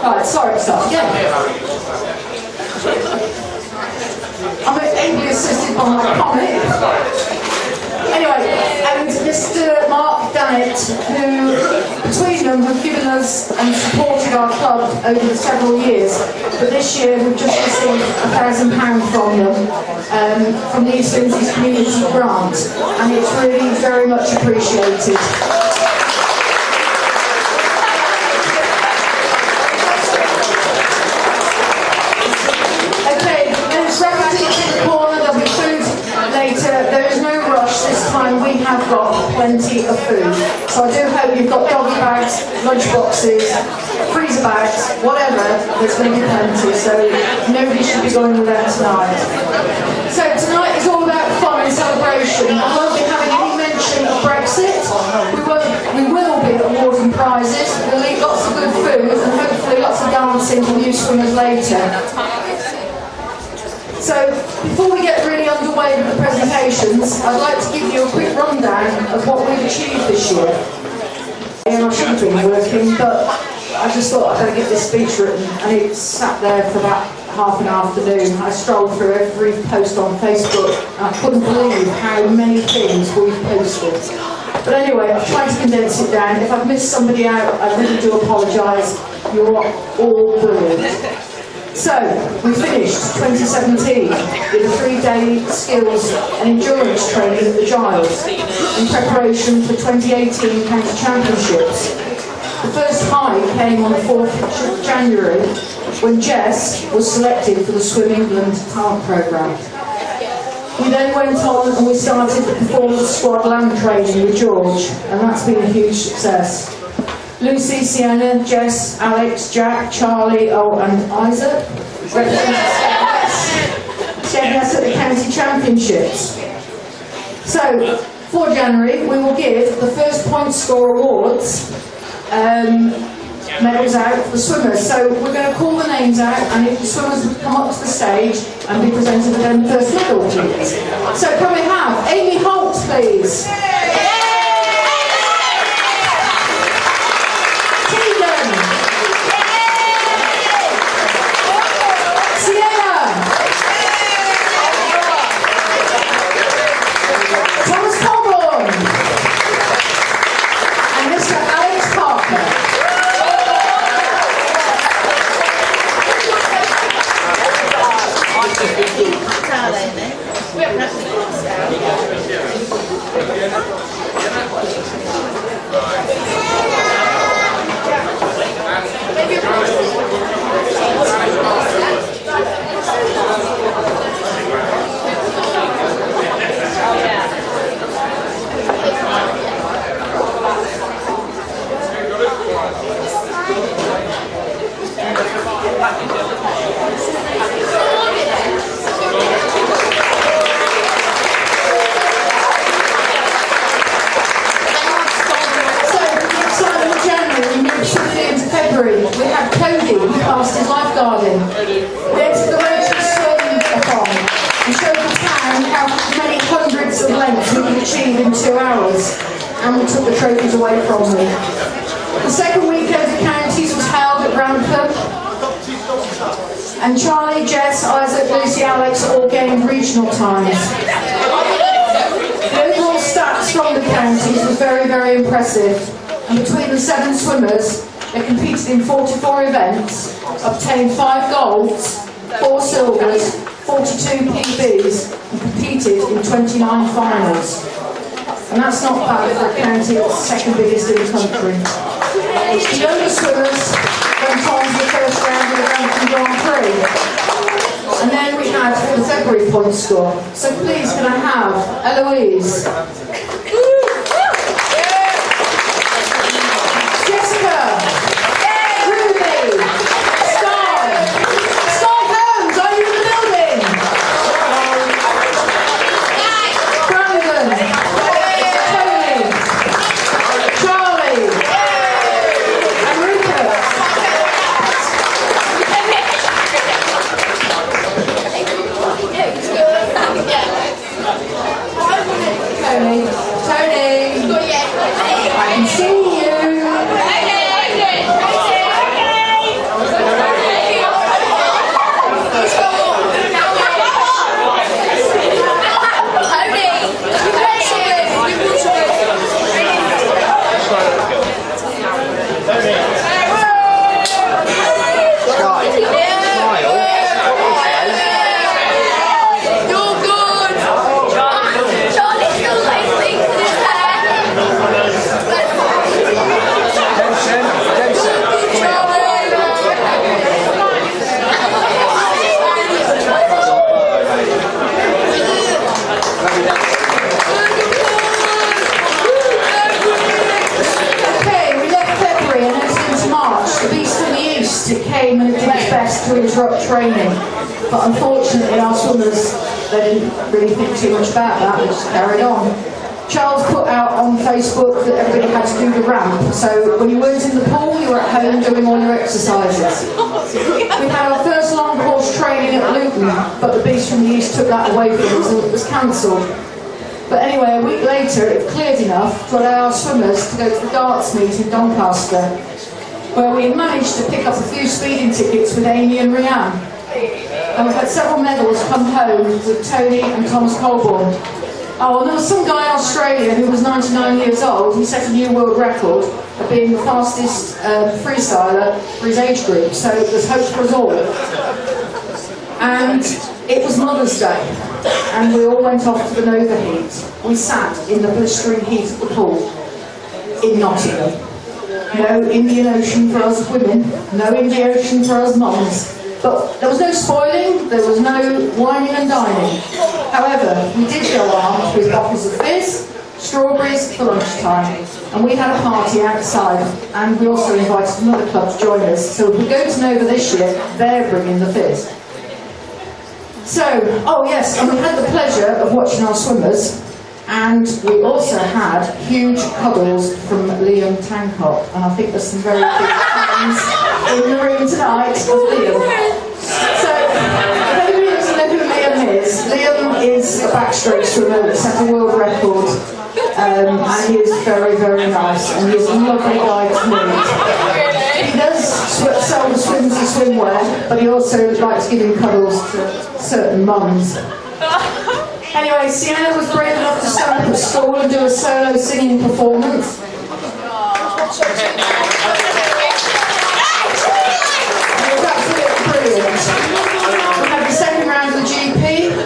Right, sorry, start again. I'm ably assisted by my comic. Anyway, and Mr. Mark Dannett, who between them have given us and supported our club over several years. But this year we've just received £1,000 from them, from the East Lindsey Community Grant, and it's really very much appreciated. We have got plenty of food, so I do hope you've got doggy bags, lunch boxes, freezer bags, whatever. There's going to be plenty, so nobody should be going without tonight. So tonight is all about fun and celebration. I won't be having any mention of Brexit. We will be awarding prizes. We'll eat lots of good food and hopefully lots of dancing for new swimmers later. So, before we get really underway with the presentations, I'd like to give you a quick rundown of what we've achieved this year. And I should have been working, but I just thought I'd better get this speech written, and it sat there for about half an afternoon. I strolled through every post on Facebook, and I couldn't believe how many things we've posted. But anyway, I've tried to condense it down. If I've missed somebody out, I really do apologise. You're all brilliant. So, we finished 2017 with a 3-day skills and endurance training at the Giles in preparation for 2018 County Championships. The first high came on the 4th of January when Jess was selected for the Swim England talent programme. We then went on and we started the performance squad land training with George, and that's been a huge success. Lucy, Sienna, Jess, Alex, Jack, Charlie, and Isaac represent skegness at the County Championships. So, for January, we will give the first point score awards medals out for the swimmers. So, we're going to call the names out, and if the swimmers would come up to the stage and be presented with their first medal, please. So, can we have Amy Holt, please? We had Cody, who passed his lifeguarding. We entered the race to swim-a-thon and showed the town how many hundreds of lengths we could achieve in 2 hours, and we took the trophies away from them. The second weekend of counties was held at Rampham, and Charlie, Jess, Isaac, Lucy, Alex all gained regional times. The overall stats from the counties was very, very impressive, and between the 7 swimmers, they competed in 44 events, obtained 5 golds, 4 silvers, 42 PBs, and competed in 29 finals. And that's not bad for a county that's the second biggest in the country. The younger swimmers went on to the first round of the Rampham Grand Prix. And then we had the February point score. So please can I have Eloise, came and did its best to interrupt training. But unfortunately, our swimmers, they didn't really think too much about that, they just carried on. Charles put out on Facebook that everybody had to do the ramp, so when you weren't in the pool, you were at home doing all your exercises. We had our first long course training at Luton, but the Beast from the East took that away from us and it was cancelled. But anyway, a week later, it cleared enough to allow our swimmers to go to the darts meet in Doncaster, where we managed to pick up a few speeding tickets with Amy and Rhiannon. And we've had several medals come home with Tony and Thomas Colborne. Oh, and there was some guy in Australia who was 99 years old. He set a new world record of being the fastest freestyler for his age group, so there's hope for us all. And it was Mother's Day, and we all went off to the Nova Heat. We sat in the blistering heat of the pool in Nottingham. No Indian Ocean for us women, no Indian Ocean for us mums. But there was no spoiling, there was no whining and dining. However, we did go armed with bottles of fizz, strawberries for lunchtime, and we had a party outside, and we also invited another club to join us. So if we go to Nova this year, they're bringing the fizz. So, oh yes, and we had the pleasure of watching our swimmers, and we also had huge cuddles from Liam Tankott, and I think there's some very big fans in the room tonight of Liam. So, if anybody doesn't know who Liam is a backstroke swimmer that set a world record, and he is very, very nice, and he's a lovely guy to meet. He does sell the swims and swimwear, but he also likes giving cuddles to certain mums. Anyway, Sienna was brave enough to stand up at school and do a solo singing performance. It was absolutely brilliant. We had the second round of the GP,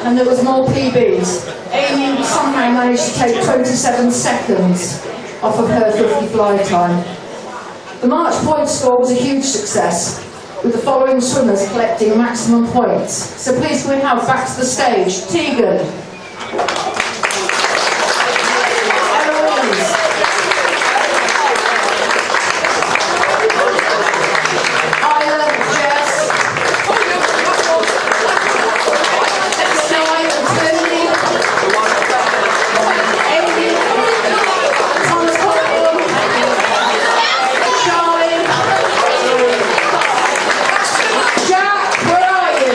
and there was more PBs. Amy somehow managed to take 27 seconds off of her 50 fly time. The March point score was a huge success, with the following swimmers collecting maximum points. So please can we have back to the stage, Tegan, Eloise, Isla, Jess, Sky and Tony, Amy, Thomas Colborne, Charlie, Jack, where are you?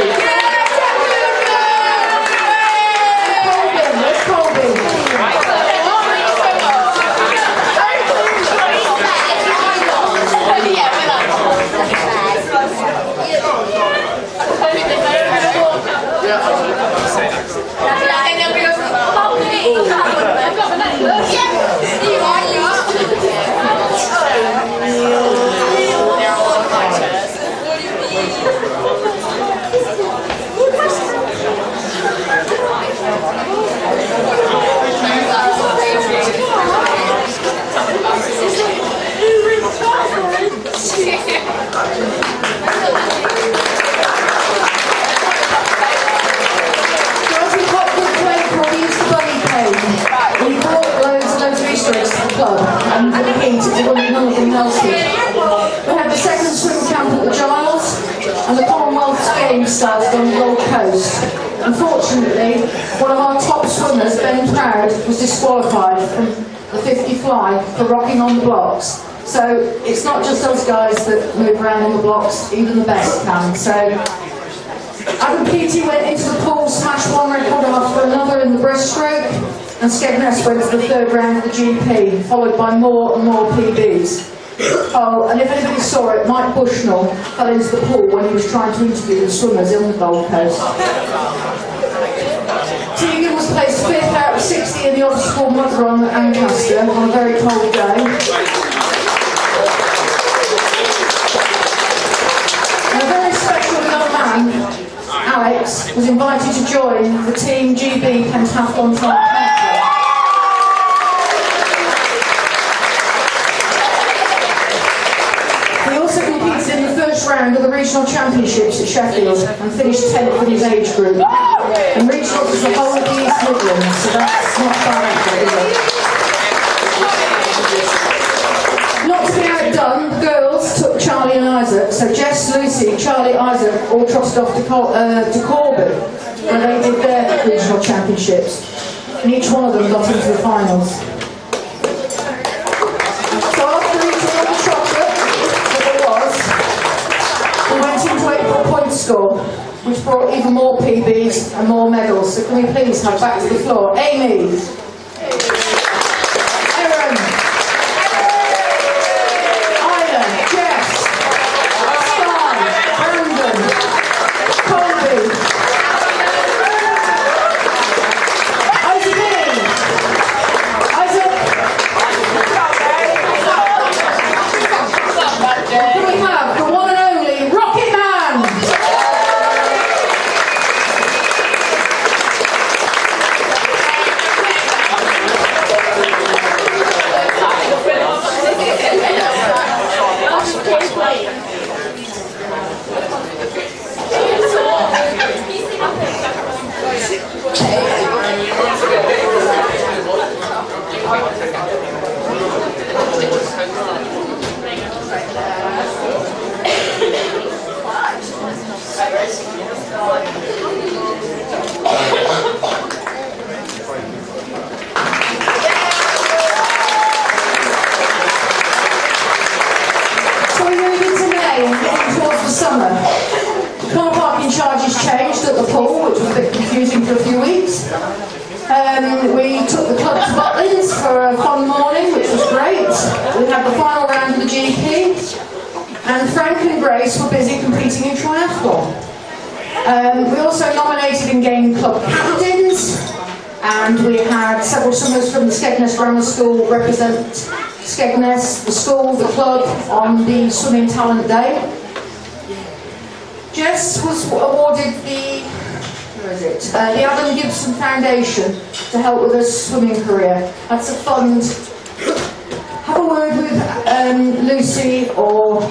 And the heat, none of them melted. We had the second swim camp at the Giles, and the Commonwealth Games started on the Gold Coast. Unfortunately, one of our top swimmers, Ben Proud, was disqualified from the 50 fly for rocking on the blocks. So it's not just us guys that move around on the blocks, even the best can. So Adam Peaty went into the pool, smashed one record after another in the breaststroke, and Skegness went to the third round of the GP, followed by more and more PBs. Oh, and if anybody saw it, Mike Bushnell fell into the pool when he was trying to interview the swimmers in the Gold Coast. Tegan was placed 5th out of 60 in the obstacle mud run at Ancaster on a very cold day. And a very special young man, Alex, was invited to join the Team GB Pentathlon Triathlon. He also competed in the first round of the regional championships at Sheffield and finished 10th in his age group. And regionals is the whole of the East Midlands, so that's not far out, is it? Not to be outdone, fun, the girls took Charlie and Isaac, so Jess, Lucy, Charlie, Isaac all trotted off to Corby, where they did their regional championships, and each one of them got into the finals. So after eating all the chocolate that there was, we went into April point score, which brought even more PBs and more medals. So can we please have back to the floor Amy, Erin, Ida, Jess, Sky, Brandon, Colby, Isaac, can we have the one and only Rocket Man? So we move into May and getting towards the summer. Car parking charges changed at the pool, which was a bit confusing for a few weeks. We took the club to Butlins for a fun morning, which was great. We had the final round of the GP, and Frank and Grace were busy competing in triathlon. We also nominated and gained club captains, and we had several swimmers from the Skegness Grammar School represent Skegness, the school, the club, on the Swimming Talent Day. Jess was awarded the the Adam Gibson Foundation to help with her swimming career. That's a fund. Have a word with Lucy or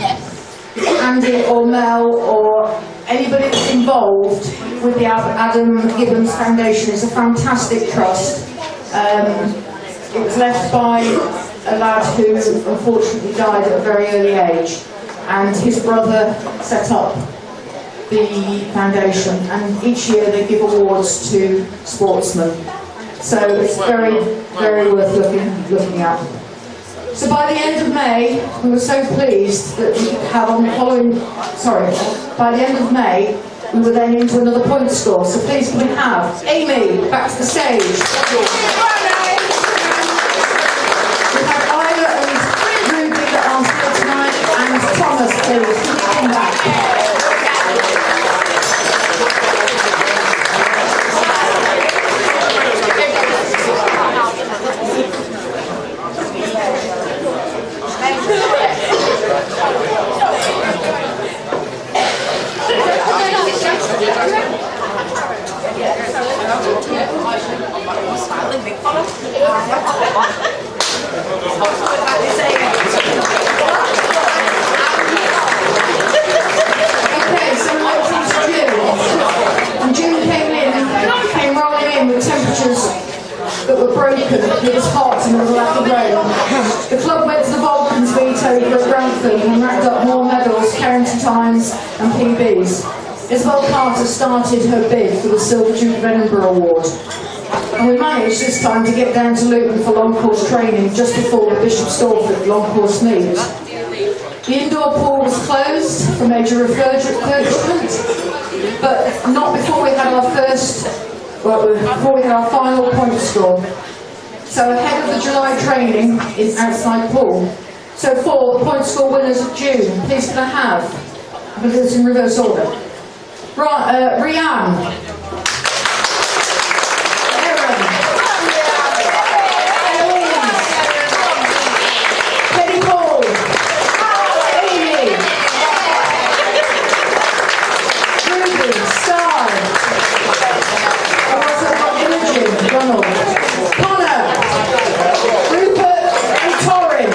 Andy or Mel or anybody that's involved with the Adam Gibbons Foundation. It's a fantastic trust. It was left by a lad who unfortunately died at a very early age, and his brother set up the foundation, and each year they give awards to sportsmen. So it's very, very worth looking at. So by the end of May, we were so pleased that we could have on the following, by the end of May, we were then into another point score. So please can we have Amy back to the stage. We have Ida and Ruby that are here tonight, and Thomas, please, come back. That were broken, it was hot and there was a lack of rain. The club went to the Vulcans meet over at Grantham and racked up more medals, county times and PBs. Isabel Carter started her bid for the Silver Duke of Edinburgh Award. And we managed this time to get down to Luton for long course training just before the Bishop Stortford long course meet. The indoor pool was closed for major refurbishment, but not before we had our final point score. So ahead of the July training is outside pool. So for the point score winners of June, please can I have, I'm going to do this in reverse order. Rianne, Erin, Eloise, Penny Paul, Amy, Ruby, Sky, Ronald, Connor, Rupert and Torrin.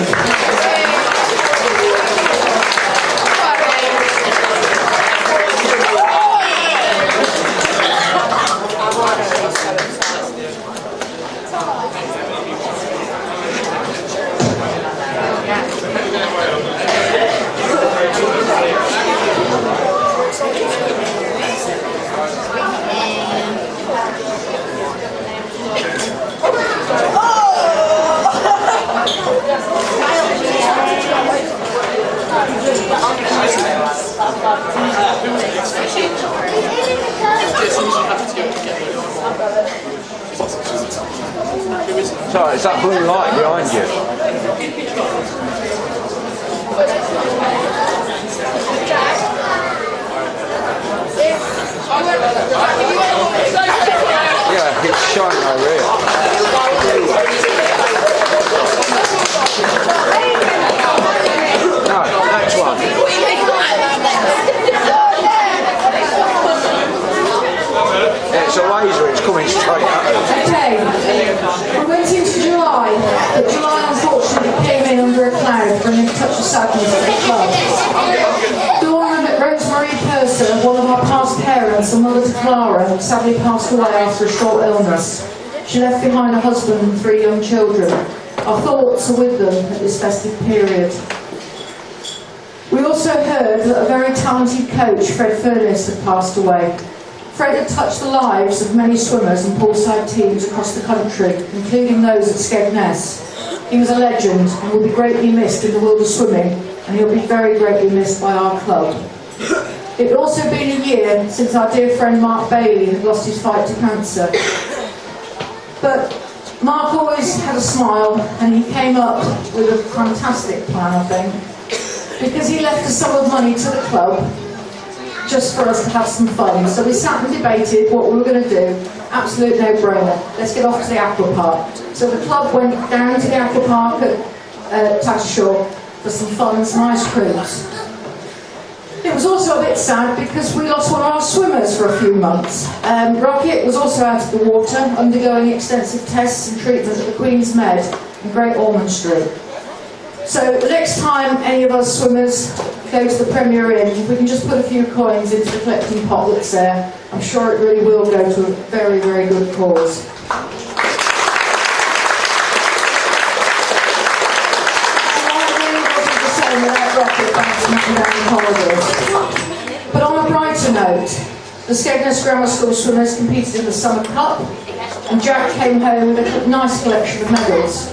Sorry, it's that blue light behind you. Yeah, it's shining over here. No, next one. It's a laser, it's coming straight at us. Okay, we went into July, but July unfortunately came in under a cloud, bringing a touch of sadness to the club. Dawn Rosemary Purser, one of our past parents and mother to Clara, sadly passed away after a short illness. She left behind a husband and 3 young children. Our thoughts are with them at this festive period. We also heard that a very talented coach, Fred Furness, had passed away. Fred had touched the lives of many swimmers and poolside teams across the country, including those at Skegness. He was a legend and will be greatly missed in the world of swimming, and he'll be very greatly missed by our club. It had also been a year since our dear friend Mark Bailey had lost his fight to cancer. But Mark always had a smile, and he came up with a fantastic plan, I think, because he left a sum of money to the club just for us to have some fun. So we sat and debated what we were going to do. Absolute no-brainer. Let's get off to the aqua park. So the club went down to the aqua park at Tattershall for some fun and some ice creams. It was also a bit sad because we lost one of our swimmers for a few months. Rocket was also out of the water, undergoing extensive tests and treatment at the Queen's Med in Great Ormond Street. So the next time any of us swimmers go to the Premier Inn, if we can just put a few coins into the collecting pot that's there, I'm sure it really will go to a very, very good cause. But on a brighter note, the Skegness Grammar School swimmers competed in the Summer Cup, and Jack came home with a nice collection of medals.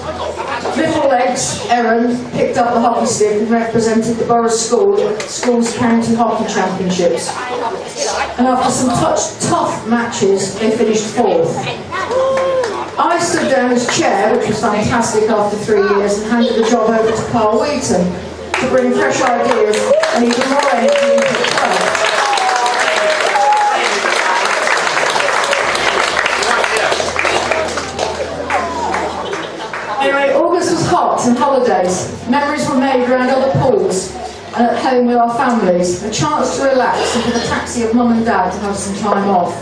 Little Legs, Erin, picked up the hockey stick and represented the Borough School's County Hockey Championships. And after some tough matches, they finished 4th. I stood down as chair, which was fantastic after 3 years, and handed the job over to Carl Wheaton to bring fresh ideas and even more energy into the club. Anyway, August was hot and holidays. Memories were made around other pools and at home with our families. A chance to relax and for the taxi of Mum and Dad to have some time off.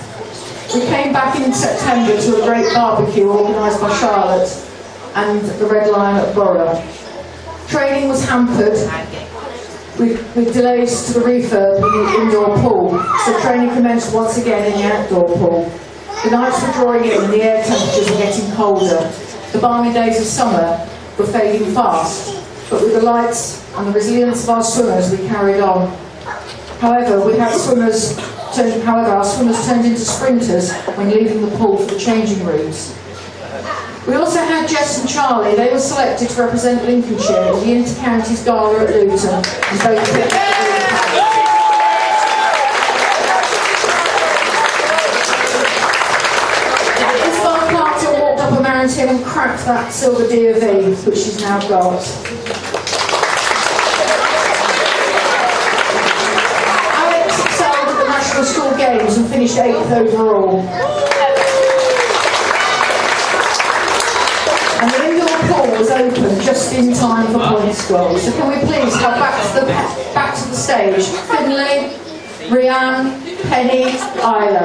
We came back in September to a great barbecue organised by Charlotte and the Red Lion at Borough. Training was hampered with delays to the refurb in the indoor pool, so training commenced once again in the outdoor pool. The nights were drawing in and the air temperatures were getting colder. The balmy days of summer were fading fast, but with the lights and the resilience of our swimmers we carried on. However, our swimmers turned into sprinters when leaving the pool for the changing rooms. We also had Jess and Charlie. They were selected to represent Lincolnshire at the Inter-Counties Gala at Luton, and both picked up Isabel Carter walked up around him and cracked that silver DOV, which she's now got. Alex excelled at the National School Games and finished 8th overall. And the indoor pool was open just in time for point score. So can we please have back to the stage Finlay, Rianne, Penny, Isla.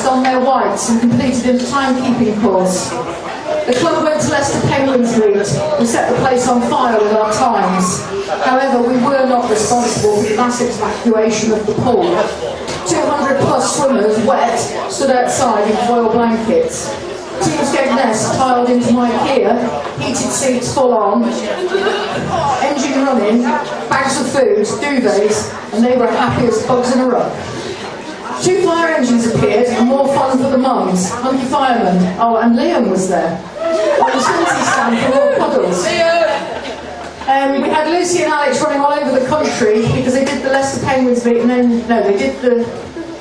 On their whites and completed a timekeeping course. The club went to Leicester Penguins League. We set the place on fire with our times. However, we were not responsible for the massive evacuation of the pool. 200 100 plus swimmers, wet, stood outside in foil blankets. Team Skegness tiled into my Kia, heated seats full on, engine running, bags of food, duvets, and they were happy as bugs in a rug. 2 fire engines appeared, and more fun for the mums. Hunky firemen. Oh, and Liam was there. On the shanty stand for more puddles. We had Lucy and Alex running all over the country because they did the Leicester Penguins meet, and then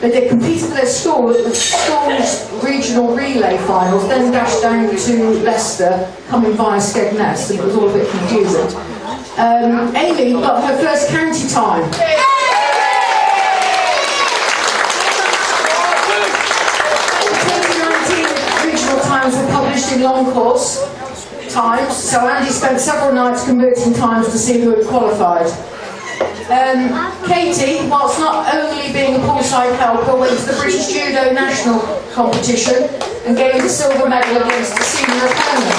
they competed for their school at the school's regional relay finals, then dashed down to Leicester, coming via Skegness, and it was all a bit confusing. Amy got her first county time. 2019 regional times were published in long course times, so Andy spent several nights converting times to see who had qualified. Katie, whilst not only being a poolside helper, went to the British Judo National competition and gained a silver medal against a senior opponent.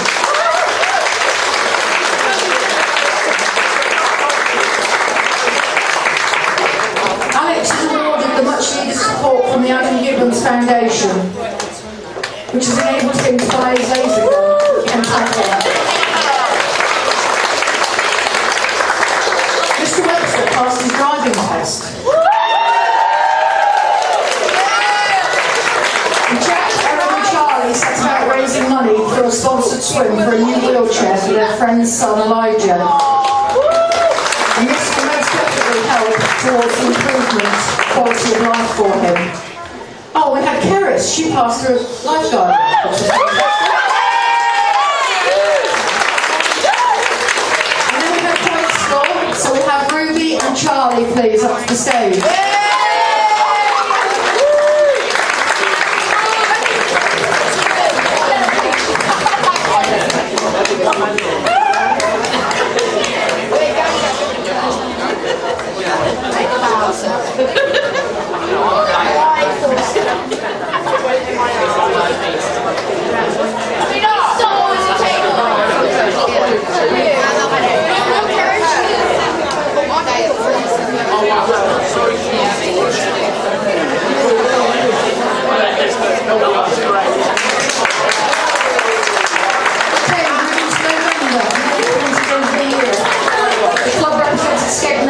Alex is awarded the much needed support from the Adam Gibbons Foundation, which has enabled him to buy his laser gun and tackle. Passed his driving test. Jack, Aaron and Charlie set about raising money for a sponsored swim for a new wheelchair for their friend's son Elijah. And this will most definitely help towards the improvement quality of life for him. Oh, we had Keris. She passed her lifeguard. So we have Ruby and Charlie, please, up to the stage.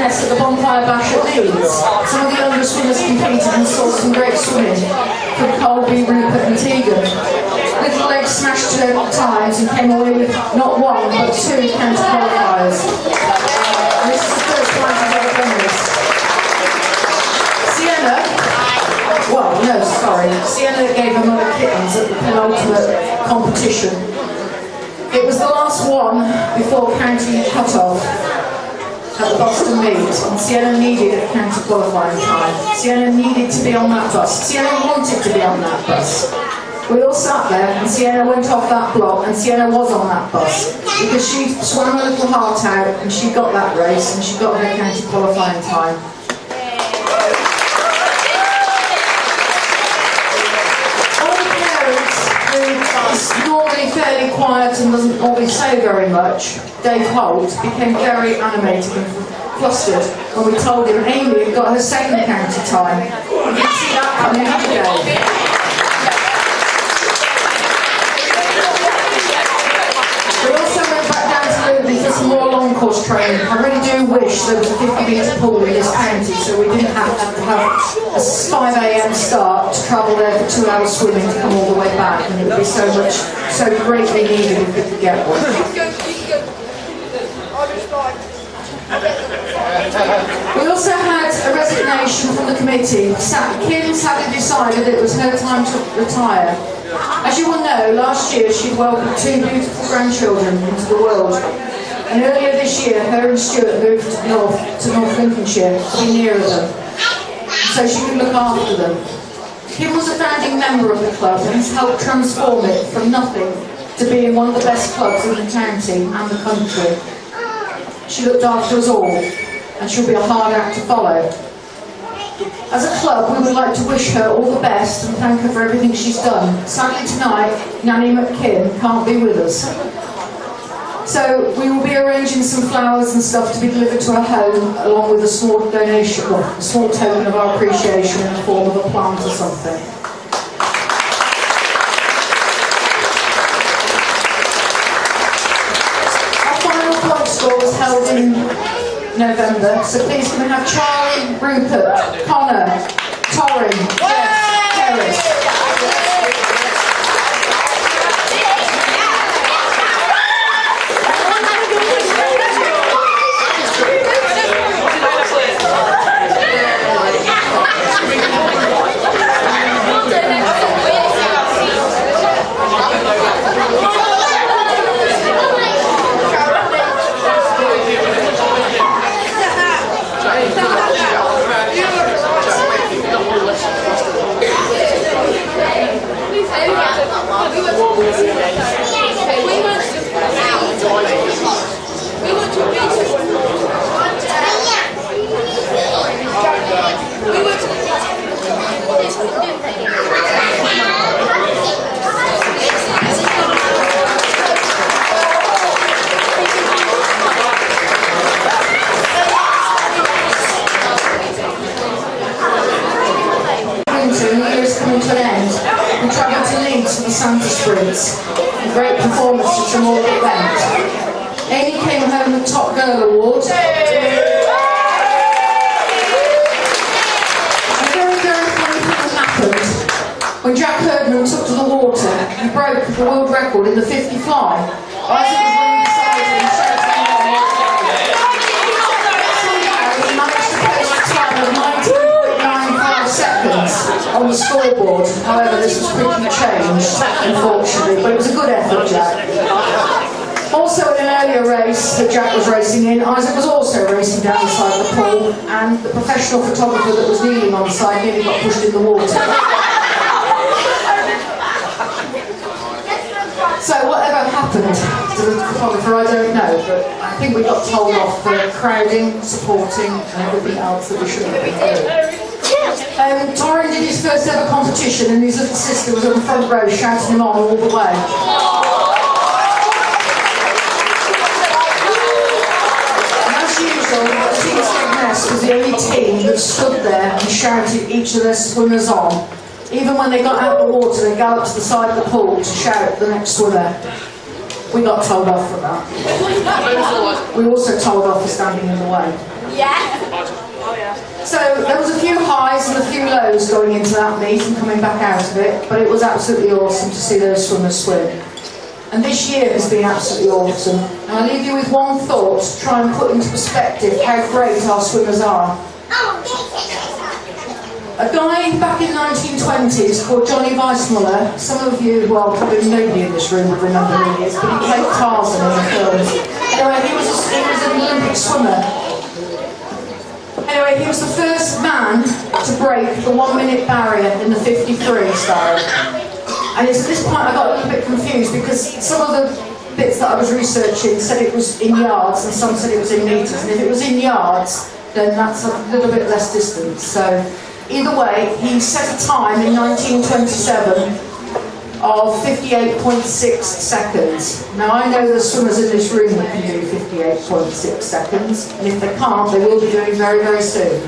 At the bonfire bash at Leeds. Some of the younger swimmers competed and saw some great swimming from Colby, Rupert and Tegan. Little legs smashed to their times and came away with not 1 but 2 county qualifiers. And this is the first time I've ever done this. Sienna gave her mother kittens at the penultimate competition. It was the last one before county cut-off at the Boston meet, and Sienna needed a county qualifying time. Sienna needed to be on that bus. Sienna wanted to be on that bus. We all sat there, and Sienna went off that block, and Sienna was on that bus because she swam her little heart out, and she got that race, and she got her county qualifying time. All the parents, who is normally fairly quiet and doesn't always say very much, Dave Holt, became very animated and flustered when we told him Amy had got her second county time. You can see that coming up again. We also went back down to Luton for some more long course training. I really do wish there was a 50-metre pool in this county so we didn't have to have a 5 AM start to travel there for 2 hours swimming to come all the way back, and it would be so greatly needed if we could get one. We also had a resignation from the committee. Kim sadly decided it was her time to retire. As you will know, last year she welcomed 2 beautiful grandchildren into the world. And earlier this year, her and Stuart moved to North Lincolnshire to be nearer them, so she could look after them. Kim was a founding member of the club and has helped transform it from nothing to being one of the best clubs in the county and the country. She looked after us all, and she'll be a hard act to follow. As a club, we would like to wish her all the best and thank her for everything she's done. Sadly tonight, Nanny McKim can't be with us. So we will be arranging some flowers and stuff to be delivered to her home, along with a small donation, well, a small token of our appreciation in the form of a plant or something. Our final point score was held in November, so please can we have Charlie, Rupert, Connor, Torrin, Jeff, Terrace. We travelled to Leeds for the Santa Sprints, a great performance at a small event. Amy came home with Top Girl Award. And a very, very funny thing happened. When Jack Herdman took to the water, he broke the world record in the 50 fly. Isaac was running beside him and shouting he managed to post a time of 19.95 seconds on the scoreboard. However, this was quickly changed, unfortunately, but it was a good effort, Jack. Also in an earlier race that Jack was racing in, Isaac was also racing down the side of the pool, and the professional photographer that was kneeling on the side nearly got pushed in the water. So whatever happened to the photographer, I don't know, but I think we got told off for crowding, supporting, and everything else that we shouldn't have been doing. Torrin did his first ever competition, and his little sister was on the front row shouting him on all the way. The team skegness was the only team that stood there and shouted each of their swimmers on. Even when they got out of the water, they galloped to the side of the pool to shout the next swimmer. We got told off for that. We also told off for standing in the way. So there was a few highs and a few lows going into that meet and coming back out of it, but it was absolutely awesome to see those swimmers swim. And this year has been absolutely awesome. And I leave you with one thought to try and put into perspective how great our swimmers are. A guy back in the 1920s called Johnny Weissmuller, some of you, well, probably nobody in this room would remember who he is, but he played Tarzan in the films. Anyway, he was an Olympic swimmer. Anyway, he was the first man to break the 1 minute barrier in the 50 freestyle. And it's at this point I got a little bit confused because some of the bits that I was researching said it was in yards and some said it was in metres. And if it was in yards, then that's a little bit less distance. So either way, he set a time in 1927 of 58.6 seconds. Now I know there's swimmers in this room that can do 58.6 seconds. And if they can't, they will be doing very, very soon.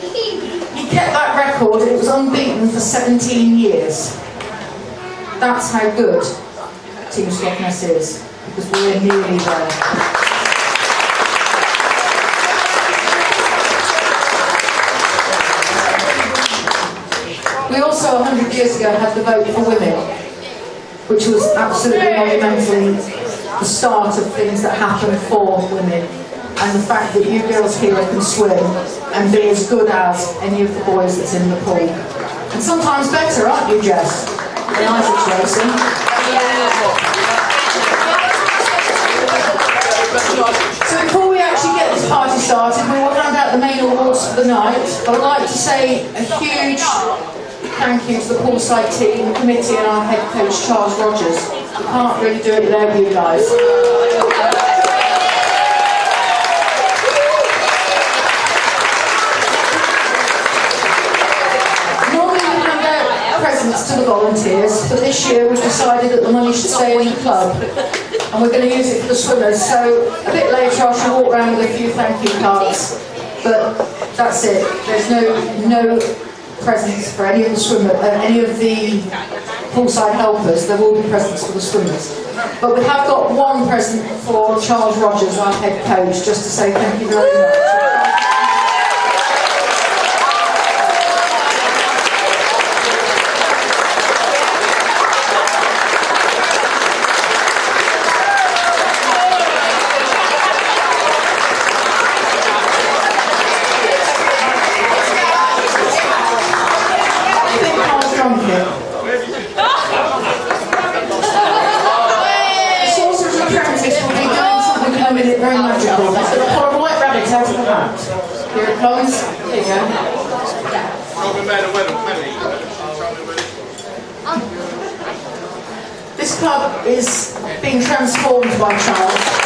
He kept that record and it was unbeaten for 17 years. That's how good Team Skegness is, because we're nearly there. We also, 100 years ago, had the vote for women, which was absolutely monumentally the start of things that happen for women. And the fact that you girls here can swim and be as good as any of the boys that's in the pool. And sometimes better, aren't you, Jess? In Isaac's racing. So before we actually get this party started, we will hand out the main awards for the night. But I'd like to say a huge thank you to the poolside team, the committee and our head coach Charles Rogers. We can't really do it without you guys. To the volunteers, but this year we've decided that the money should stay in the club. and we're going to use it for the swimmers. So a bit later I shall walk around with a few thank you cards, but that's it. There's no presents for any of the any of the poolside helpers. There will be presents for the swimmers. But we have got one present for Charles Rogers, our head coach, just to say thank you very much. Very magical. That's going to pull a white rabbit out of the hat. Here it comes. There you go. This club is being transformed by Charles.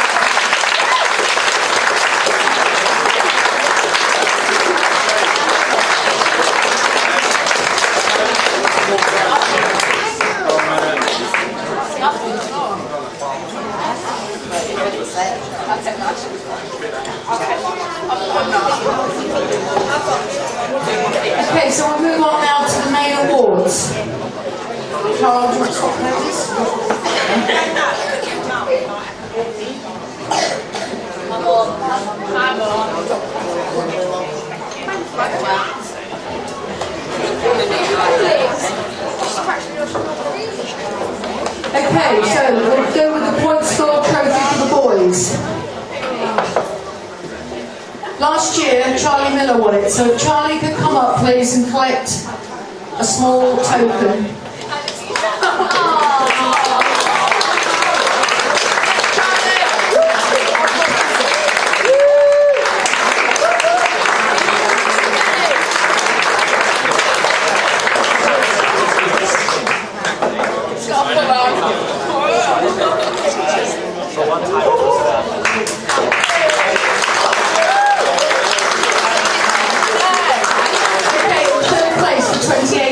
Okay, so we'll move on now to the main awards. Carl, do you want to talk about this? Okay, so we'll go with the point score trophy for the boys. Last year, Charlie Miller won it, so if Charlie could come up, please, and collect a small token.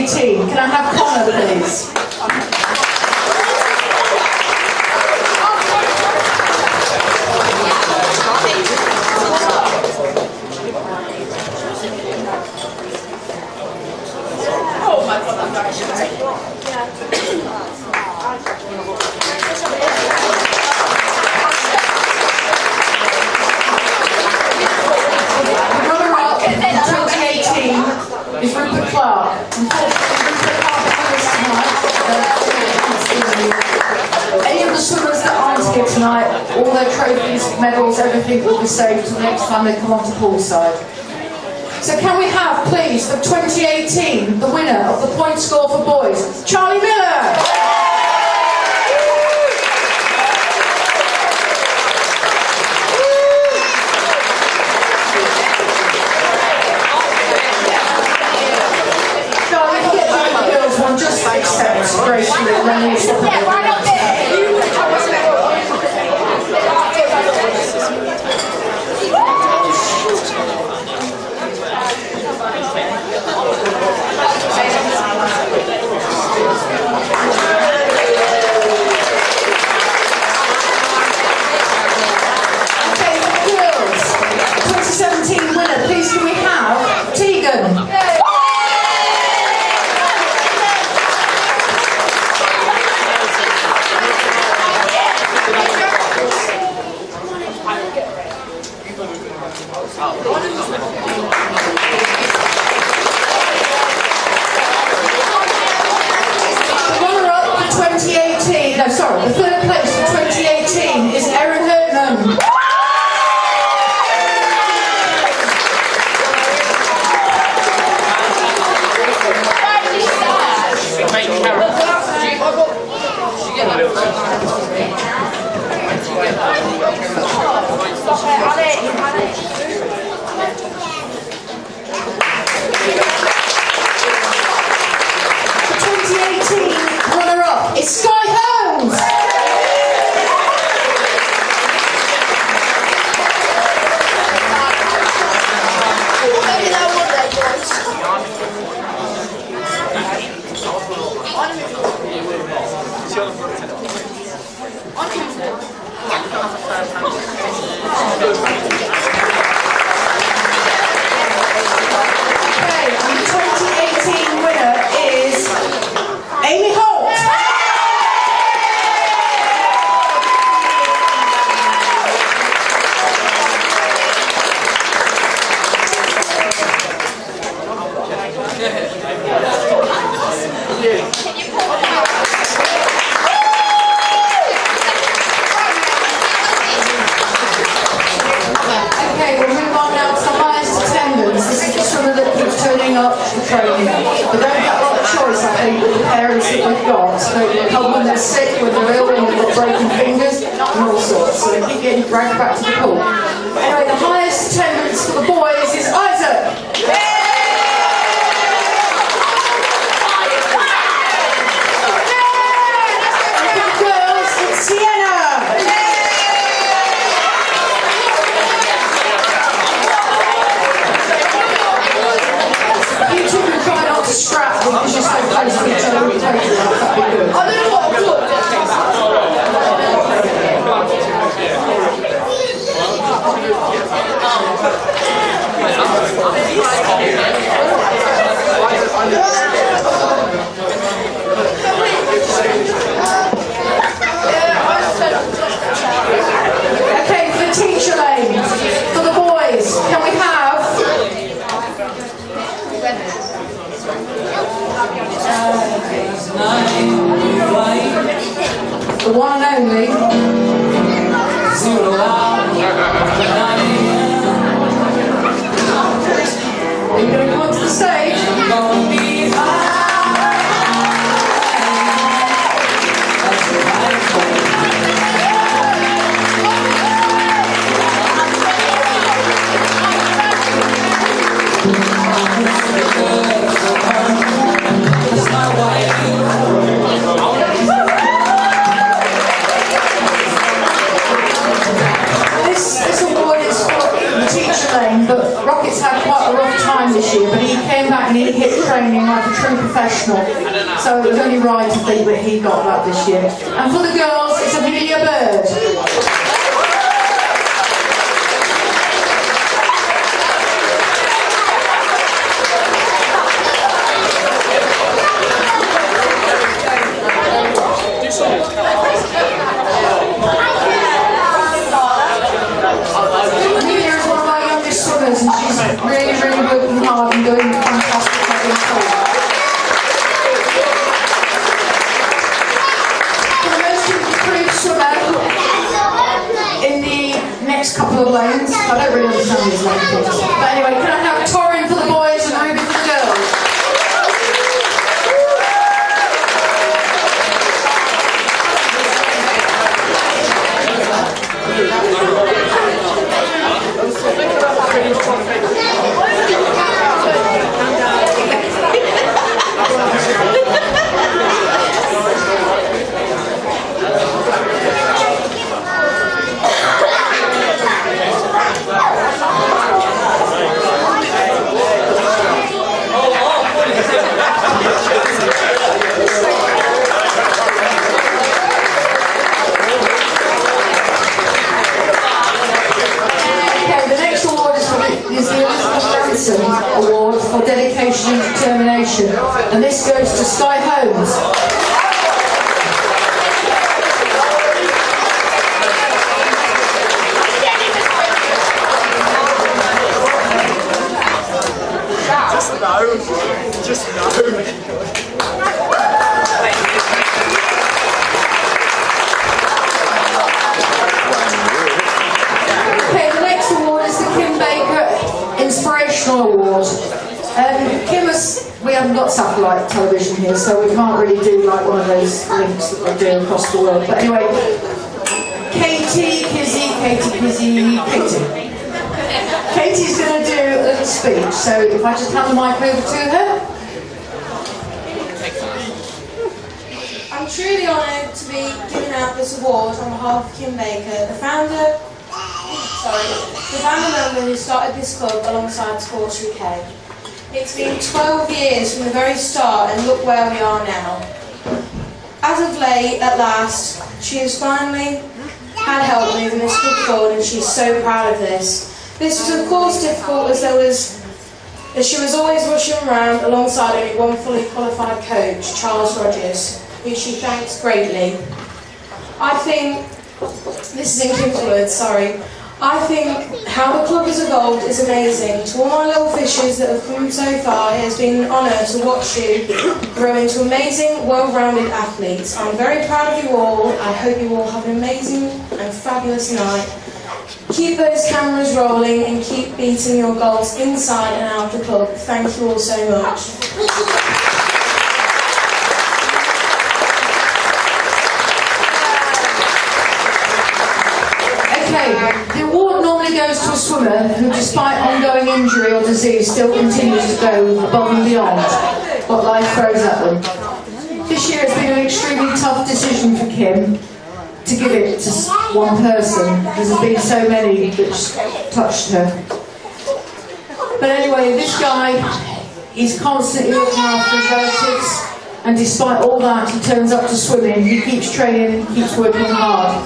Can I have Connor, please? Oh my God, I'm very sorry. The runner-up in 2018 is Rupert Clark. Any of the swimmers that aren't here tonight, all their trophies, medals, everything will be saved till next time they come onto poolside. So can we have, please, for 2018, the winner of the point score for boys, Charlie Miller! Yeah, why not this? Okay, girls, 2017 winner, please can we have Tegan? The third place for 2018 is Erin Hernam. The 2018 runner-up is Sky Holmes. training. They don't get a lot of choice, I think, with the parents that they've got. So they come when they're sick, when they're ill, when they've got broken fingers, and all sorts. So they keep getting dragged back to the pool. Anyway, the highest attendance for the boys is Isaac. Scrap because you're so close to each other with that'd be good. I don't know what I'm doing. Okay, for the teacher lane, for the boys, can we have the one and only are you going to come up to the stage? But Rocket's had quite a rough time this year, but he came back and he hit training like a true professional, so it was only right to think that he got that this year. And for the girls, it's Amelia Bird. And she's really, really working hard and doing fantastic at school. The most improved swimmer in the next couple of lanes. I don't really understand these lane things. But anyway, can I have Torrin for the boys and Ruby for the girls? Award for dedication and determination, and this goes to Sky Holmes. Just no. Okay, the next award is the Kim Baker Inspirational Award. Kim we haven't got satellite television here, so we can't really do like one of those links that they do across the world. But anyway, Katie's going to do a little speech, so if I just hand the mic over to her. I'm truly honoured to be giving out this award on behalf of Kim Baker, the founder member who started this club alongside Sports UK. It's been 12 years from the very start, and look where we are now. As of late, at last, she has finally had help moving this club forward, and she's so proud of this. This was of course difficult as she was always rushing around alongside only one fully qualified coach, Charles Rogers, who she thanks greatly. I think, this is in Kim's words, sorry, I think how the club has evolved is amazing. To all my little fishes that have come so far, it has been an honour to watch you grow into amazing, well-rounded athletes. I'm very proud of you all. I hope you all have an amazing and fabulous night. Keep those cameras rolling and keep beating your goals inside and out of the club. Thank you all so much. The award normally goes to a swimmer who, despite ongoing injury or disease, still continues to go above and beyond what life throws at them. This year it's been an extremely tough decision for Kim to give it to one person, because there's been so many that touched her. But anyway, this guy, he's constantly looking after his relatives, and despite all that, he turns up to swimming, he keeps training, keeps working hard.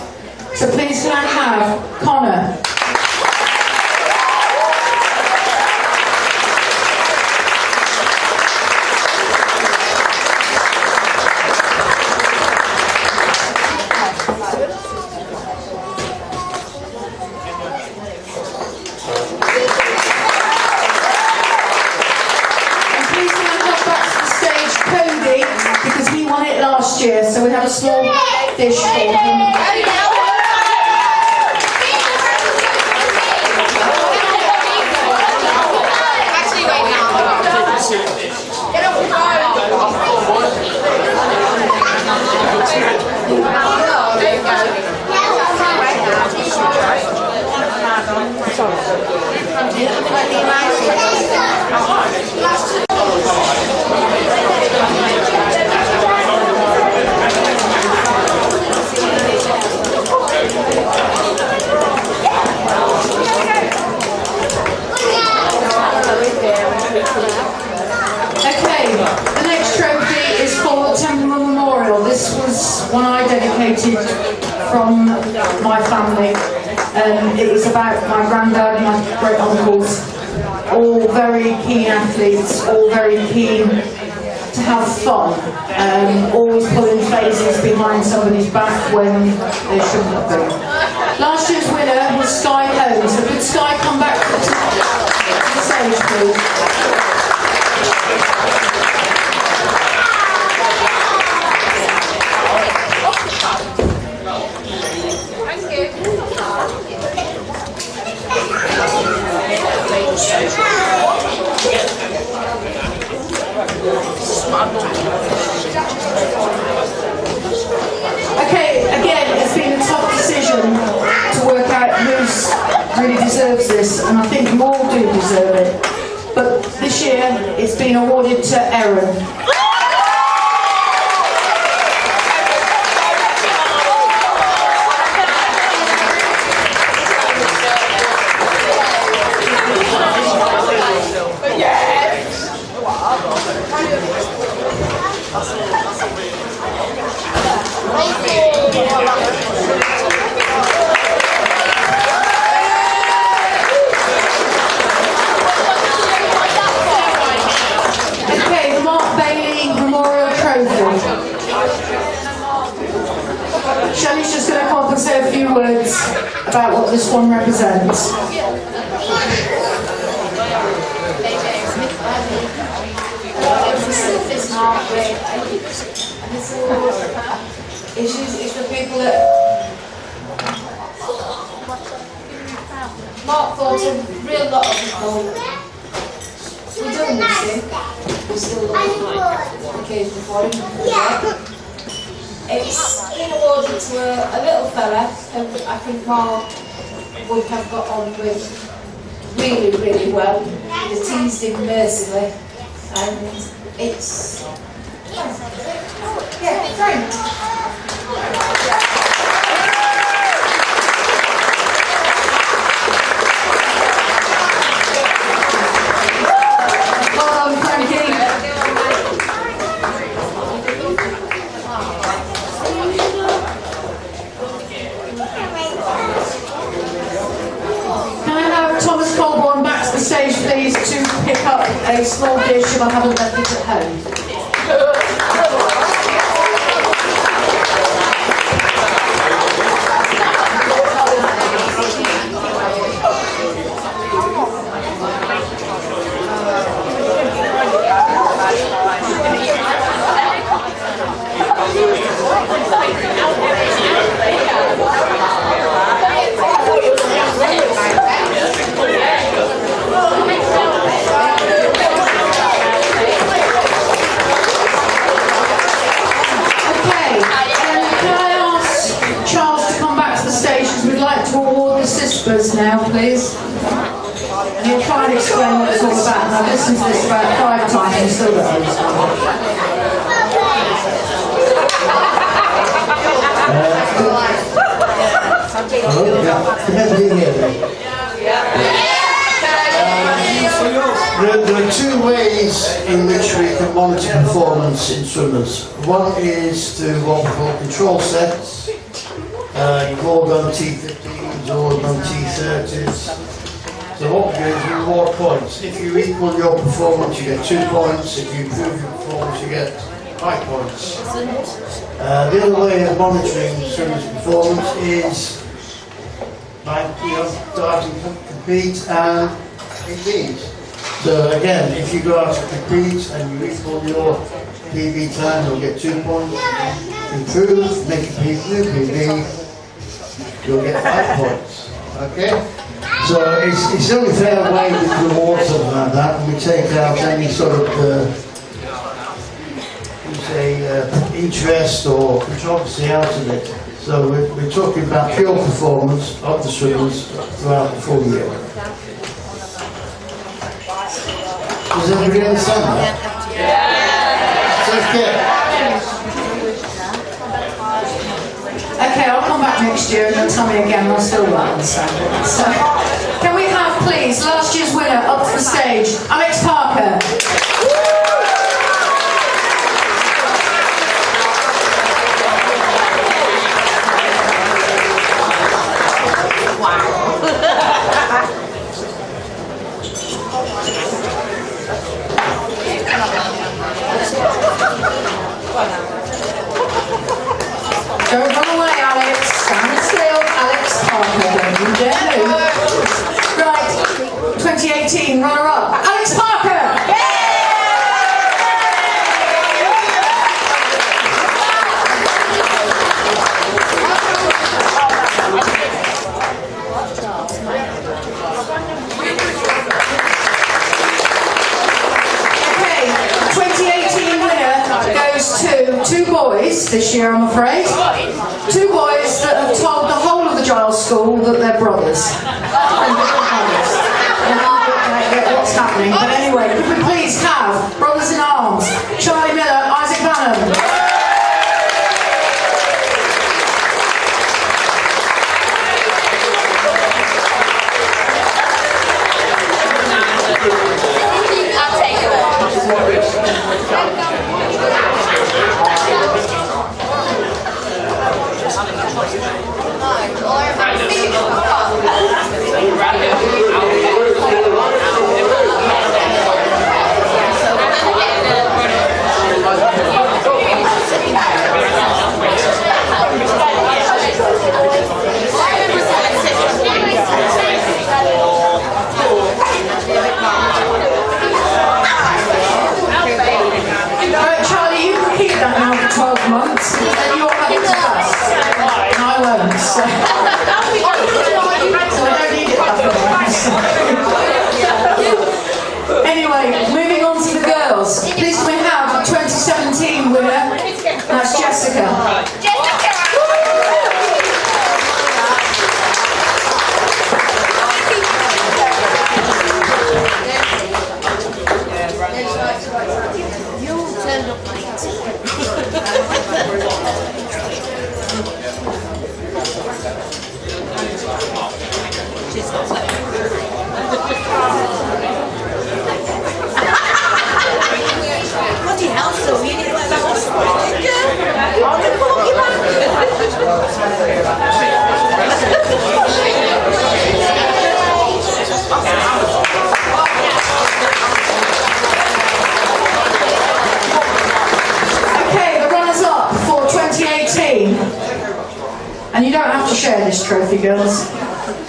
So please can I have Connor? And please can I have back to the stage Cody, because he won it last year, so we have a small dish for him. Okay, the next trophy is for Temple Memorial. This was one I dedicated from my family. It was about my granddad and my great uncles, all very keen athletes, all very keen to have fun, always pulling phases behind somebody's back when they shouldn't have been. Last year's winner was Sky Holmes. So could Sky come back to the stage, please? Okay, again, it's been a tough decision to work out who really deserves this, and I think you all do deserve it. But this year, it's been awarded to Erin. Shelley's just going to come up and say a few words about what this one represents. It's for people that Mark thought a real lot of people. We don't miss him. We still love him occasionally for him. It's been awarded to a little fella who I think Mark would have got on with really, really well. He teased him mercilessly, and it's Frank. Stage, please, to pick up a small dish if I haven't left it at home. strippers now, please. And he'll try and explain what it's all about. And I've listened to this about 5 times and still don't understand. There are 2 ways in which we can monitor performance in swimmers. One is to what we call control sets. You've all done T15s, all done T30s. So what we do is we reward points. If you equal your performance, you get 2 points. If you improve your performance, you get 5 points. The other way of monitoring swimmers' performance is by starting to compete and PBs. So again, if you go out to compete and you equal your PB time, you'll get 2 points. Improve, make a new PB, you'll get 5 points. Okay? So it's the only fair way we can reward something like that, and we take out any sort of interest or controversy out of it. So we're talking about pure performance of the swimmers throughout the full year. Does everybody understand that? Yeah. Okay, I'll come back next year and they'll tell me again and I still won't understand it. So, can we have, please, last year's winner up to the stage, Alex Parker. Don't run away, Alex. Stand still, Alex Parker. Don't you dare move. Right, 2018 runner-up, Alex Parker. Okay, 2018 winner goes to 2 boys this year, I'm afraid. 2 boys that have told the whole of the Giles School that they're brothers. What's happening? But anyway, could we please have brothers in arms, Charlie Miller, Isaac Vanham. Charlie, you can keep that now for 12 months, and you're having to fast. And I won't. So I don't need it that Anyway, moving on to the girls. Please we have a 2017 winner. That's Jessica. Bloody hell, so we need to Okay, the runners-up for 2018. And you don't have to share this trophy, girls.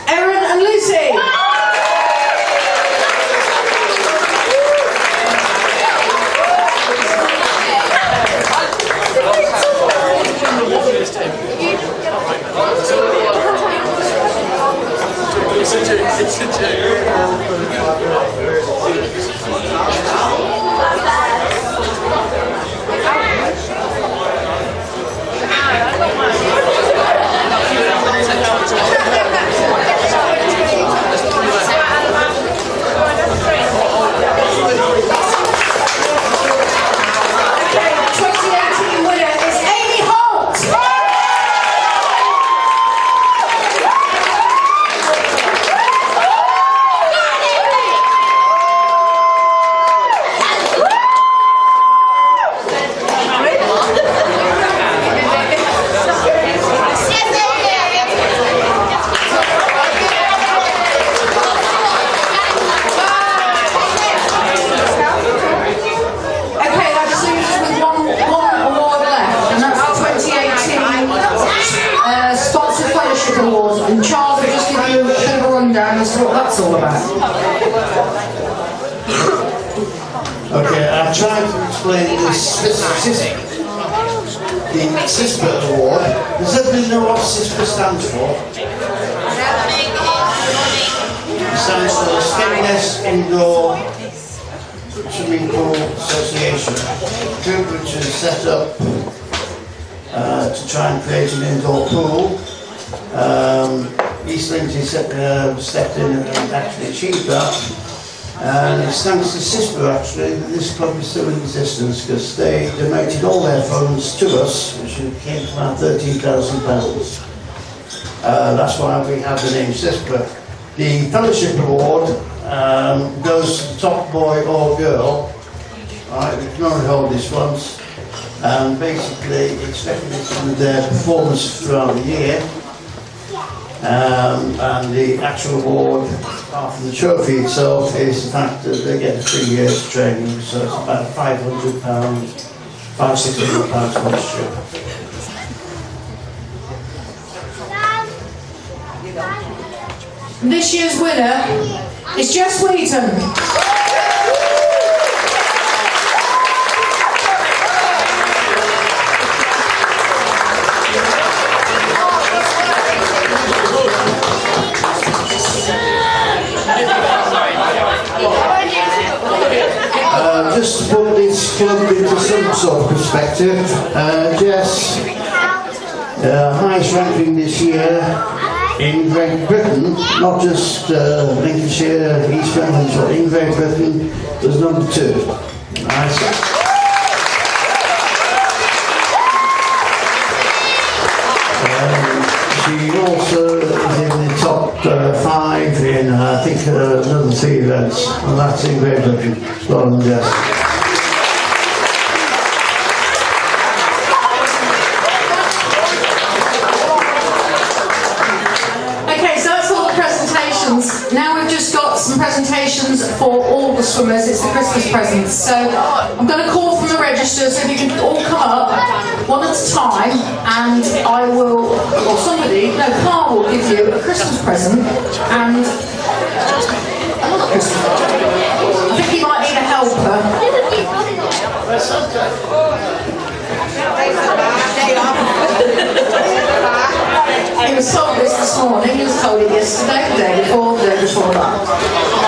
Erin and Lucy. Okay, I've tried to explain the CISPA award. Does everybody know what CISPA stands for? It stands for Skegness Indoor Swimming Pool Association, a group which is set up to try and create an indoor pool. East Lindsey stepped in and actually achieved that. And it's thanks to CISPA actually that this club is still in existence, because they donated all their funds to us, which came to about £13,000. That's why we have the name CISPA. The fellowship award goes to the top boy or girl. Alright, we can only hold this once. And basically it's recognition of their performance throughout the year. And the actual award, apart from the trophy itself, is the fact that they get 3 years training, so it's about £500, £600 sponsorship. This year's winner is Jess Wheaton. Just to put this club into some sort of perspective, Jess, highest ranking this year in Great Britain, not just Lincolnshire, East Midlands, but in Great Britain, was number 2. She also is in the top 5 in, I think, another 3 events, and that's in Great Britain. Well done, Jess. Okay, so that's all the presentations. Now we've just got some presentations for all the swimmers. It's the Christmas presents. So I'm going to call from the register, so if you can all come up one at a time, and I will, or somebody, no, Carl will give you a Christmas present, and another Christmas present. I think you might need a helper. He was told this morning, he was told it yesterday, the day before that.